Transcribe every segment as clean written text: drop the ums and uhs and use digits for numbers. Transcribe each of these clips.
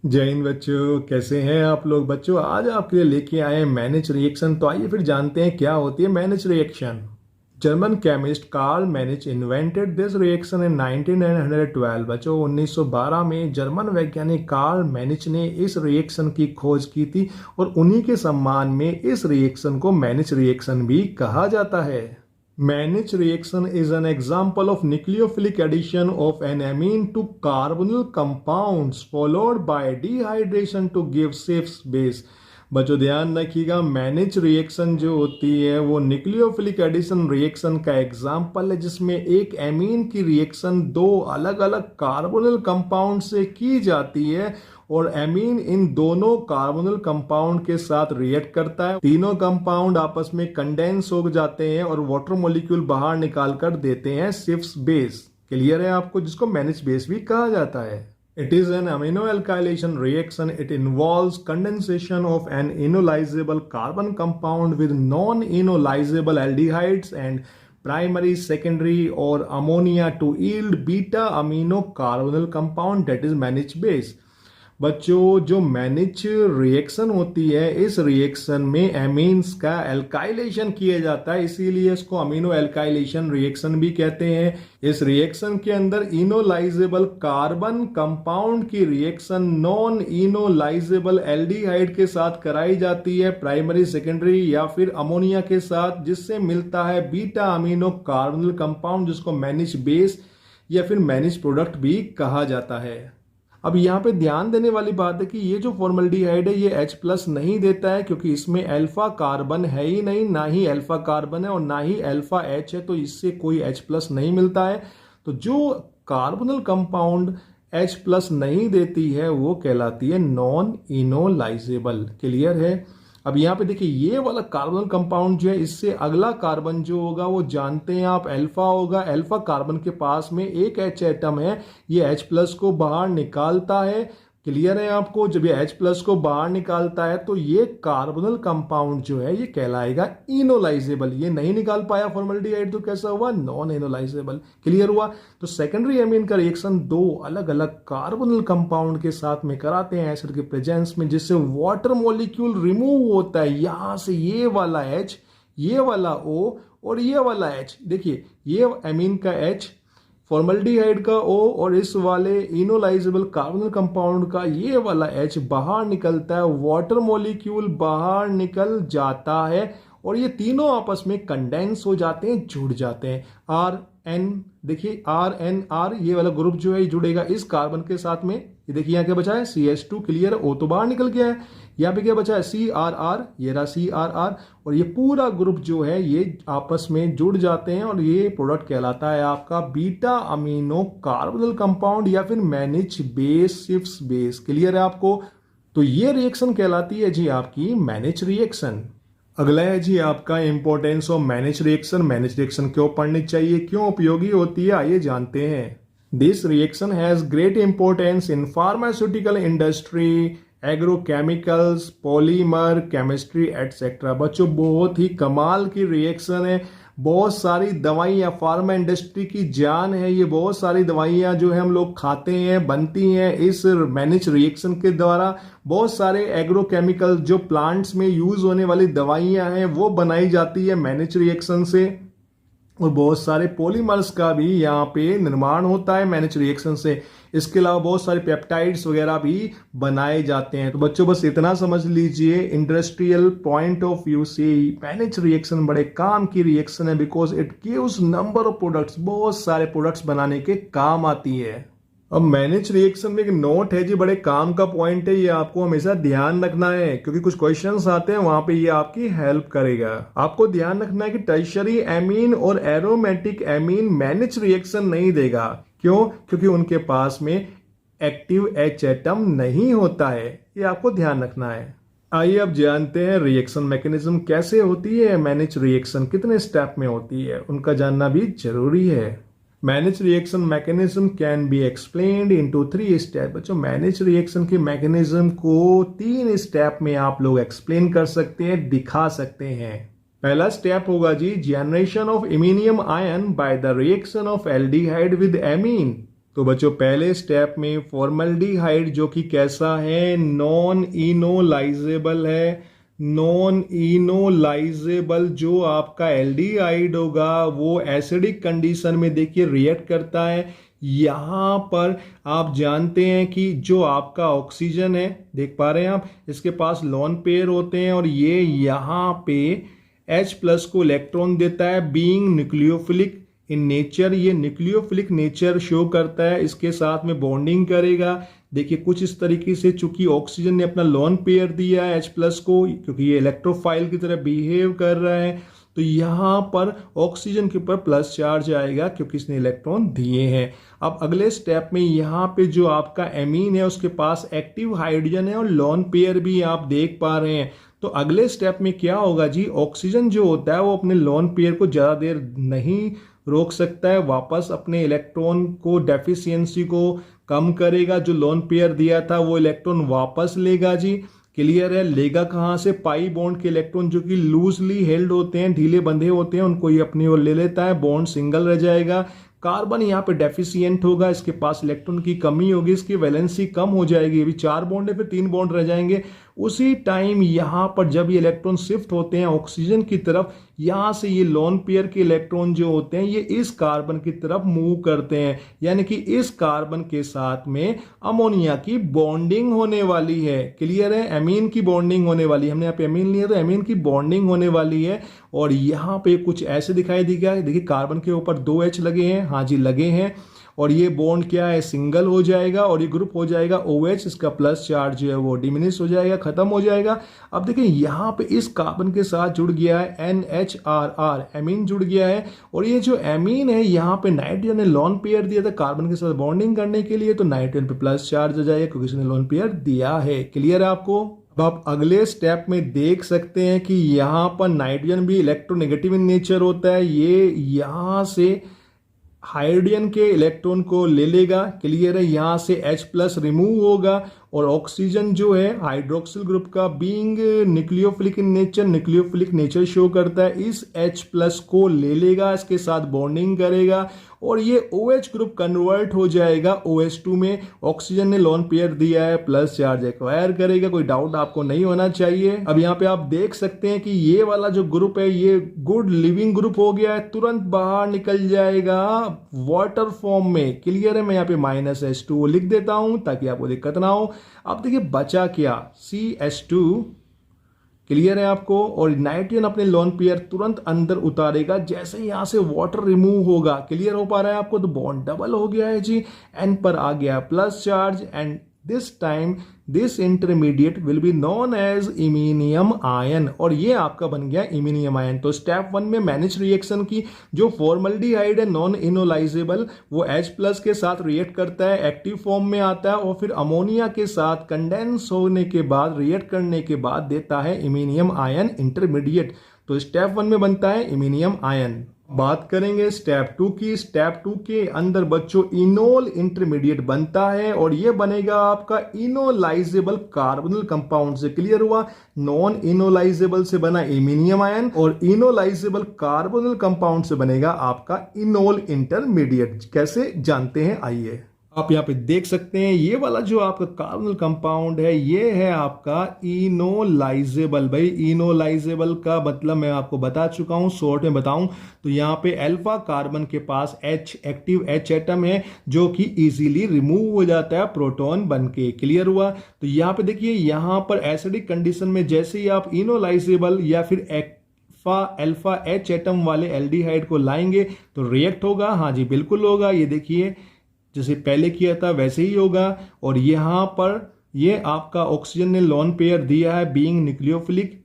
जय हिंद बच्चों, कैसे हैं आप लोग। बच्चों आज आपके लिए लेके आए हैं मैनिच रिएक्शन। तो आइए फिर जानते हैं क्या होती है Mannich reaction. German chemist Carl Mannich invented this reaction in 1912। बच्चों 1912 में जर्मन वैज्ञानिक कार्ल मैनिच ने इस रिएक्शन की खोज की थी और उन्हीं के सम्मान में इस रिएक्शन को मैनिच रिएक्शन भी कहा जाता है। Mannich reaction is an example of nucleophilic addition of an amine to carbonyl compounds followed by dehydration to give safe base। बच्चों ध्यान रखिएगा, मैनिच रिएक्शन जो होती है वो न्यूक्लियोफिलिक एडिशन रिएक्शन का एग्जाम्पल है, जिसमें एक एमीन की रिएक्शन दो अलग अलग कार्बोनिल कंपाउंड से की जाती है और एमीन इन दोनों कार्बोनिल कंपाउंड के साथ रिएक्ट करता है। तीनों कंपाउंड आपस में कंडेंस हो जाते हैं और वाटर मॉलिक्यूल बाहर निकाल कर देते हैं सिफ्स बेस। क्लियर है आपको, जिसको मैनिच बेस भी कहा जाता है। It is an amino alkylation reaction. It involves condensation of an enolizable carbon compound with non-enolizable aldehydes and primary, secondary or ammonia to yield beta amino carbonyl compound that is Mannich base। बच्चों जो मैनिच reaction होती है, इस reaction में amines का alkylation किया जाता है, इसीलिए इसको अमीनो एल्काइलेशन रिएक्शन भी कहते हैं। इस रिएक्शन के अंदर इनोलाइजेबल कार्बन कंपाउंड की रिएक्शन नॉन इनोलाइजेबल एल्डिहाइड के साथ कराई जाती है, प्राइमरी, सेकेंडरी या फिर अमोनिया के साथ, जिससे मिलता है बीटा अमीनो कार्बोनिल कंपाउंड, जिसको मैनिच बेस या फिर मैनिच प्रोडक्ट भी कहा जाता है। अब यहाँ पे ध्यान देने वाली बात है कि ये जो फॉर्मल्डिहाइड है ये H+ नहीं देता है, क्योंकि इसमें अल्फा कार्बन है ही नहीं, ना ही अल्फा कार्बन है और ना ही अल्फा H है, तो इससे कोई H+ नहीं मिलता है। तो जो कार्बोनिल कंपाउंड H+ नहीं देती है वो कहलाती है नॉन इनोलाइजेबल। क्लियर है। अब यहाँ पे देखिए, ये वाला कार्बन कंपाउंड जो है, इससे अगला कार्बन जो होगा वो जानते हैं आप अल्फा होगा। अल्फा कार्बन के पास में एक H एटम है, ये H+ को बाहर निकालता है। क्लियर है आपको, जब ये H+ को बाहर निकालता है तो ये कार्बोनिल कंपाउंड जो है ये कहलाएगा इनोलाइजेबल। ये नहीं निकाल पाया फॉर्मल्डिहाइड, तो कैसा हुआ, नॉन इनोलाइजेबल। क्लियर हुआ। तो सेकेंडरी एमीन का रिएक्शन दो अलग अलग कार्बोनिल कंपाउंड के साथ में कराते हैं एसिड के प्रेजेंस में, जिससे वाटर मॉलिक्यूल रिमूव होता है। यहां से ये वाला H, ये वाला O और ये वाला H, देखिए ये एमीन का H, फॉर्मल्डिहाइड का O और इस वाले इनोलाइजेबल कार्बोनिल कंपाउंड का ये वाला H बाहर निकलता है, वाटर मॉलिक्यूल बाहर निकल जाता है और ये तीनों आपस में कंडेंस हो जाते हैं, जुड़ जाते हैं। RN, देखिए RNR, ये वाला ग्रुप जो है ये जुड़ेगा इस कार्बन के साथ में। ये देखिए यहाँ क्या बचा है, CH2। क्लियर है, O तो बाहर निकल गया है। यहाँ पे क्या बचा है, CRR, ये रहा CRR, और ये पूरा ग्रुप जो है ये आपस में जुड़ जाते हैं और ये प्रोडक्ट कहलाता है आपका बीटा अमीनो कार्बोनिल कंपाउंड या फिर मैनिच बेस, सिफ्स बेस। क्लियर है आपको। तो ये रिएक्शन कहलाती है जी आपकी मैनिच रिएक्शन। अगला है जी आपका इंपॉर्टेंस ऑफ मैनिच रिएक्शन। मैनिच रिएक्शन क्यों पढ़नी चाहिए, क्यों उपयोगी होती है, आइए जानते हैं। This reaction has great importance in pharmaceutical industry, agrochemicals, polymer chemistry etcetera. बच्चों बहुत ही कमाल की रिएक्शन है। बहुत सारी दवाइयाँ, फार्मा इंडस्ट्री की जान है ये। बहुत सारी दवाइयाँ जो है हम लोग खाते हैं, बनती हैं इस मैनिच रिएक्शन के द्वारा। बहुत सारे एग्रोकेमिकल जो प्लांट्स में यूज होने वाली दवाइयाँ हैं वो बनाई जाती है मैनिच रिएक्शन से, और बहुत सारे पॉलीमर्स का भी यहाँ पे निर्माण होता है मैनिच रिएक्शन से। इसके अलावा बहुत सारे पेप्टाइड्स वगैरह भी बनाए जाते हैं। तो बच्चों बस इतना समझ लीजिए, इंडस्ट्रियल पॉइंट ऑफ व्यू से मैनिच रिएक्शन बड़े काम की रिएक्शन है, because it gives number of products, बहुत सारे प्रोडक्ट्स बनाने के काम आती है। अब मैनिच रिएक्शन में एक नोट है जी, बड़े काम का पॉइंट है, ये आपको हमेशा ध्यान रखना है, क्योंकि कुछ क्वेश्चंस आते हैं वहां पे ये आपकी हेल्प करेगा। आपको ध्यान रखना है कि टर्शियरी एमीन और एरोमेटिक एमीन मैनिच रिएक्शन नहीं देगा। क्यों? क्योंकि उनके पास में एक्टिव H एटम नहीं होता है, ये आपको ध्यान रखना है। आइए अब जानते हैं रिएक्शन मैकेनिज्म कैसे होती है, मैनिच रिएक्शन कितने स्टेप में होती है, उनका जानना भी जरूरी है। Mannich reaction mechanism can be explained into 3 step. बच्चों मैनिच रिएक्शन के मैकेनिज्म को 3 स्टेप में आप लोग एक्सप्लेन कर सकते हैं, दिखा सकते हैं। पहला स्टेप होगा जी generation of iminium ion by the reaction of aldehyde with amine. तो बच्चों पहले स्टेप में फॉर्मल्डिहाइड जो कि कैसा है, नॉन इनोलाइजेबल है। नॉन इनोलाइजेबल जो आपका एल्डिहाइड होगा वो एसिडिक कंडीशन में देखिए रिएक्ट करता है। यहाँ पर आप जानते हैं कि जो आपका ऑक्सीजन है, देख पा रहे हैं आप, इसके पास लोन पेयर होते हैं और ये यहाँ पे H+ को इलेक्ट्रॉन देता है, बीइंग न्यूक्लियोफिलिक इन नेचर। ये न्यूक्लियोफिलिक नेचर शो करता है, इसके साथ में बॉन्डिंग करेगा। देखिए कुछ इस तरीके से, चूंकि ऑक्सीजन ने अपना लोन पेयर दिया है H+ को, क्योंकि ये इलेक्ट्रोफाइल की तरह बिहेव कर रहा है, तो यहाँ पर ऑक्सीजन के ऊपर प्लस चार्ज आएगा क्योंकि इसने इलेक्ट्रॉन दिए हैं। अब अगले स्टेप में यहाँ पे जो आपका एमीन है उसके पास एक्टिव हाइड्रोजन है और लोन पेयर भी आप देख पा रहे हैं। तो अगले स्टेप में क्या होगा जी, ऑक्सीजन जो होता है वो अपने लोन पेयर को ज़्यादा देर नहीं रोक सकता है, वापस अपने इलेक्ट्रॉन को डेफिशिएंसी को कम करेगा। जो लोन पेयर दिया था वो इलेक्ट्रॉन वापस लेगा जी। क्लियर है? लेगा कहाँ से? पाई बॉन्ड के इलेक्ट्रॉन जो कि लूजली हेल्ड होते हैं, ढीले बंधे होते हैं, उनको ये अपनी ओर ले लेता है, बॉन्ड सिंगल रह जाएगा। कार्बन यहाँ पे डेफिशिएंट होगा, इसके पास इलेक्ट्रॉन की कमी होगी, इसकी वैलेंसी कम हो जाएगी। अभी 4 बॉन्ड है, फिर 3 बॉन्ड रह जाएंगे। उसी टाइम यहाँ पर जब ये इलेक्ट्रॉन शिफ्ट होते हैं ऑक्सीजन की तरफ, यहाँ से ये लोन पेयर के इलेक्ट्रॉन जो होते हैं ये इस कार्बन की तरफ मूव करते हैं, यानी कि इस कार्बन के साथ में अमोनिया की बॉन्डिंग होने वाली है। क्लियर है? एमीन की बॉन्डिंग होने वाली है। हमने यहाँ पे एमीन लिया तो एमीन की बॉन्डिंग होने वाली है। और यहाँ पे कुछ ऐसे दिखाई देगा, देखिए कार्बन के ऊपर 2 H लगे हैं, हाँ जी लगे हैं, और ये बॉन्ड क्या है, सिंगल हो जाएगा और ये ग्रुप हो जाएगा OH। इसका प्लस चार्ज जो है वो डिमिनिश हो जाएगा, खत्म हो जाएगा। अब देखिए यहाँ पे इस कार्बन के साथ जुड़ गया है NHRR, एमीन जुड़ गया है। और ये जो एमीन है यहाँ पे नाइट्रोजन ने लोन पेयर दिया था कार्बन के साथ बॉन्डिंग करने के लिए, तो नाइट्रोजन पे प्लस चार्ज हो जाएगा क्योंकि इसने लोन पेयर दिया है। क्लियर है आपको? अब आप अगले स्टेप में देख सकते हैं कि यहाँ पर नाइट्रोजन भी इलेक्ट्रोनेगेटिव इन नेचर होता है। ये यहाँ से हाइड्रोजन के इलेक्ट्रॉन को ले लेगा। क्लियर है? यहाँ से H+ रिमूव होगा और ऑक्सीजन जो है हाइड्रोक्सिल ग्रुप का, being nucleophilic in nature, nucleophilic nature show करता है, इस H+ को ले लेगा, इसके साथ बॉन्डिंग करेगा और ये OH ग्रुप कन्वर्ट हो जाएगा OH2 में। ऑक्सीजन ने लोन पेयर दिया है, प्लस चार्ज एक्वायर करेगा, कोई डाउट आपको नहीं होना चाहिए। अब यहाँ पे आप देख सकते हैं कि ये वाला जो ग्रुप है ये गुड लिविंग ग्रुप हो गया है, तुरंत बाहर निकल जाएगा वाटर फॉर्म में। क्लियर है? मैं यहाँ पे -H2 लिख देता हूं ताकि आपको दिक्कत ना हो। अब देखिए बचा क्या, CH2। क्लियर है आपको? और नाइट्रोजन अपने लोन पेयर तुरंत अंदर उतारेगा जैसे ही यहां से वाटर रिमूव होगा। क्लियर हो पा रहा है आपको? तो बॉन्ड डबल हो गया है जी, N पर आ गया plus charge, and this time this intermediate will be known as iminium ion, और ये आपका बन गया इमीनियम आयन। तो स्टेप 1 में मैनेज रिएक्शन की, जो फॉर्मल्डिहाइड है नॉन इनोलाइजेबल, वो H+ के साथ रिएक्ट करता है, एक्टिव फॉर्म में आता है और फिर अमोनिया के साथ कंडेंस होने के बाद, रिएक्ट करने के बाद देता है इमीनियम आयन इंटरमीडिएट। तो स्टेप 1 में बनता है इमीनियम आयन। बात करेंगे स्टेप 2 की। स्टेप 2 के अंदर बच्चों इनोल इंटरमीडिएट बनता है और ये बनेगा आपका इनोलाइजेबल कार्बोनिल कंपाउंड से। क्लियर हुआ? नॉन इनोलाइजेबल से बना इमीनियम आयन और इनोलाइजेबल कार्बोनिल कंपाउंड से बनेगा आपका इनोल इंटरमीडिएट। कैसे जानते हैं, आइए। आप यहाँ पे देख सकते हैं ये वाला जो आपका कार्बोनिल कंपाउंड है ये है आपका इनोलाइजेबल। भाई इनोलाइजेबल का मतलब मैं आपको बता चुका हूं, शॉर्ट में बताऊं तो यहाँ पे अल्फा कार्बन के पास H एक्टिव H एटम है जो कि इजीली रिमूव हो जाता है प्रोटॉन बनके। क्लियर हुआ? तो यहाँ पे देखिए, यहाँ पर एसिडिक कंडीशन में जैसे ही आप इनोलाइजेबल या फिर अल्फा H एटम वाले एल्डिहाइड को लाएंगे तो रिएक्ट होगा। हाँ जी बिल्कुल होगा। ये देखिए जैसे पहले किया था वैसे ही होगा। और यहाँ पर ये आपका ऑक्सीजन ने लोन पेयर दिया है, बीइंग न्यूक्लियोफिलिक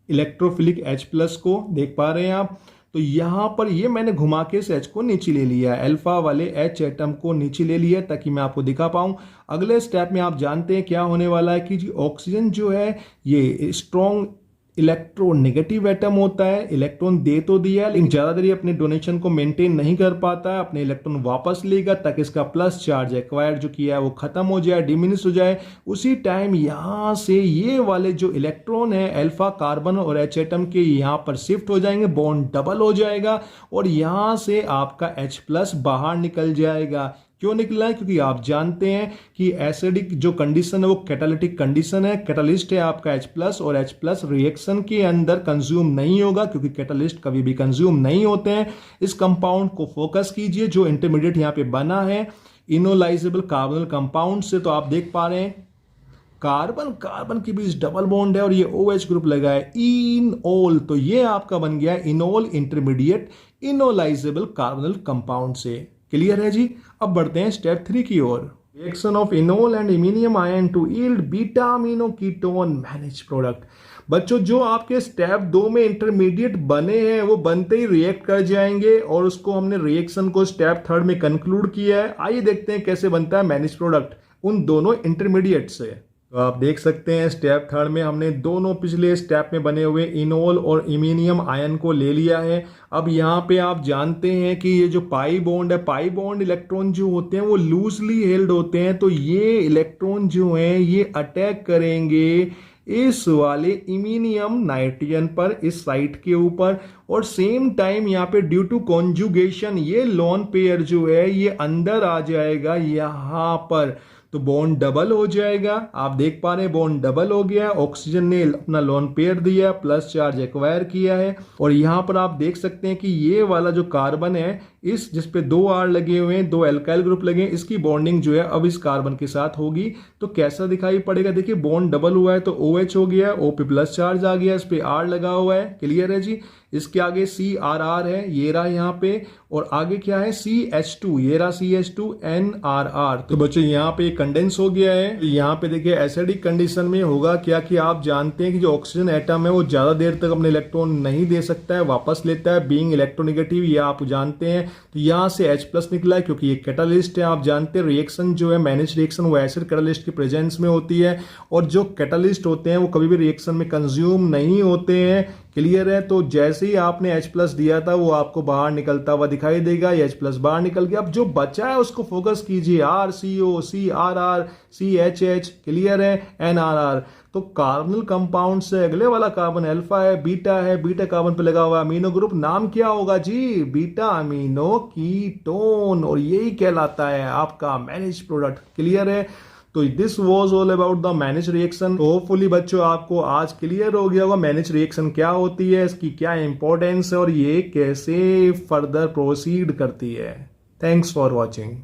इलेक्ट्रोफिलिक H+ को, देख पा रहे हैं आप। तो यहाँ पर ये मैंने घुमा के इस H को नीचे ले लिया है, अल्फा वाले H एटम को नीचे ले लिया ताकि मैं आपको दिखा पाऊं। अगले स्टेप में आप जानते हैं क्या होने वाला है कि ऑक्सीजन जो है ये स्ट्रॉन्ग इलेक्ट्रोनेगेटिव एटम होता है, इलेक्ट्रॉन दे तो दिया लेकिन ज्यादा देर अपने डोनेशन को मेंटेन नहीं कर पाता है, अपने इलेक्ट्रॉन वापस लेगा ताकि इसका प्लस चार्ज एक्वायर जो किया है वो खत्म हो जाए, डिमिनिश हो जाए। उसी टाइम यहां से ये वाले जो इलेक्ट्रॉन है अल्फा कार्बन और H एटम के यहां पर शिफ्ट हो जाएंगे, बॉन्ड डबल हो जाएगा और यहां से आपका H+ बाहर निकल जाएगा। क्यों निकला है? क्योंकि आप जानते हैं कि एसिडिक जो कंडीशन है वो कैटालिटिक कंडीशन है, कैटालिस्ट है आपका H+ और H+ रिएक्शन के अंदर कंज्यूम नहीं होगा क्योंकि कैटालिस्ट कभी भी कंज्यूम नहीं होते हैं। इस कंपाउंड को फोकस कीजिए जो इंटरमीडिएट यहाँ पे बना है इनोलाइजेबल कार्बोनिल कंपाउंड से। तो आप देख पा रहे हैं कार्बन कार्बन के बीच डबल बॉन्ड है और ये OH ग्रुप लगा है इनोल, तो ये आपका बन गया enol intermediate enolizable carbonyl compound से। क्लियर है जी? अब बढ़ते हैं स्टेप 3 की ओर। Reaction of enol and iminium ion to yield beta amino ketone Mannich product. बच्चों जो आपके स्टेप 2 में इंटरमीडिएट बने हैं वो बनते ही रिएक्ट कर जाएंगे और उसको हमने रिएक्शन को स्टेप 3 में कंक्लूड किया है। आइए देखते हैं कैसे बनता है मैनेज प्रोडक्ट उन दोनों इंटरमीडिएट से। तो आप देख सकते हैं स्टेप 3 में हमने दोनों पिछले स्टेप में बने हुए इनोल और इमीनियम आयन को ले लिया है। अब यहाँ पे आप जानते हैं कि ये जो पाई बॉन्ड है, पाई बॉन्ड इलेक्ट्रॉन जो होते हैं वो लूजली हेल्ड होते हैं, तो ये इलेक्ट्रॉन जो हैं ये अटैक करेंगे इस वाले इमीनियम नाइट्रोजन पर इस साइट के ऊपर, और सेम टाइम यहाँ पे ड्यू टू कॉन्जुगेशन ये लोन पेयर जो है ये अंदर आ जाएगा यहाँ पर, तो बॉन्ड डबल हो जाएगा। आप देख पा रहे हैं बॉन्ड डबल हो गया, ऑक्सीजन ने अपना लोन पेयर दिया, प्लस चार्ज एक्वायर किया है। और यहाँ पर आप देख सकते हैं कि ये वाला जो कार्बन है इस जिस पे 2 R लगे हुए हैं, 2 एल्काइल ग्रुप लगे हैं, इसकी बॉन्डिंग जो है अब इस कार्बन के साथ होगी। तो कैसा दिखाई पड़ेगा? देखिए बॉन्ड डबल हुआ है तो OH हो गया, O पे प्लस चार्ज आ गया, इस पे R लगा हुआ है। क्लियर है जी? इसके आगे CRR है, ये रहा यहाँ पे, और आगे क्या है CH2, ये रहा CH2 NRR। तो बच्चों यहाँ पे कंडेंस हो गया है। यहाँ पे देखिए एसिडिक कंडीशन में होगा क्या कि आप जानते हैं कि जो ऑक्सीजन एटम है वो ज्यादा देर तक अपने इलेक्ट्रॉन नहीं दे सकता है, वापस लेता है बीइंग इलेक्ट्रोनेगेटिव, ये आप जानते हैं। तो यहाँ से H+ निकला है क्योंकि ये कैटालिस्ट है। आप जानते हैं रिएक्शन जो है मैनेज रिएक्शन वो एसिड कैटालिस्ट की प्रेजेंस में होती है, और जो कैटालिस्ट होते हैं वो कभी भी रिएक्शन में कंज्यूम नहीं होते हैं। क्लियर है? तो जैसे ही आपने H+ दिया था वो आपको बाहर निकलता हुआ दिखाई देगा, ये H+ बाहर निकल गया। अब जो बचा है उसको फोकस कीजिए, RCO, CRR, CHH, क्लियर है, NRR। तो कार्बोनिल कंपाउंड से अगले वाला कार्बन अल्फा है, बीटा कार्बन पे लगा हुआ अमीनो ग्रुप, नाम क्या होगा जी? बीटा अमीनो कीटोन, और यही कहलाता है आपका मैनेज प्रोडक्ट। क्लियर है? तो this was all about the manage reaction. Hopefully बच्चों आपको आज क्लियर हो गया होगा मैनेज रिएक्शन क्या होती है, इसकी क्या इंपॉर्टेंस है और ये कैसे फर्दर प्रोसीड करती है। Thanks for watching.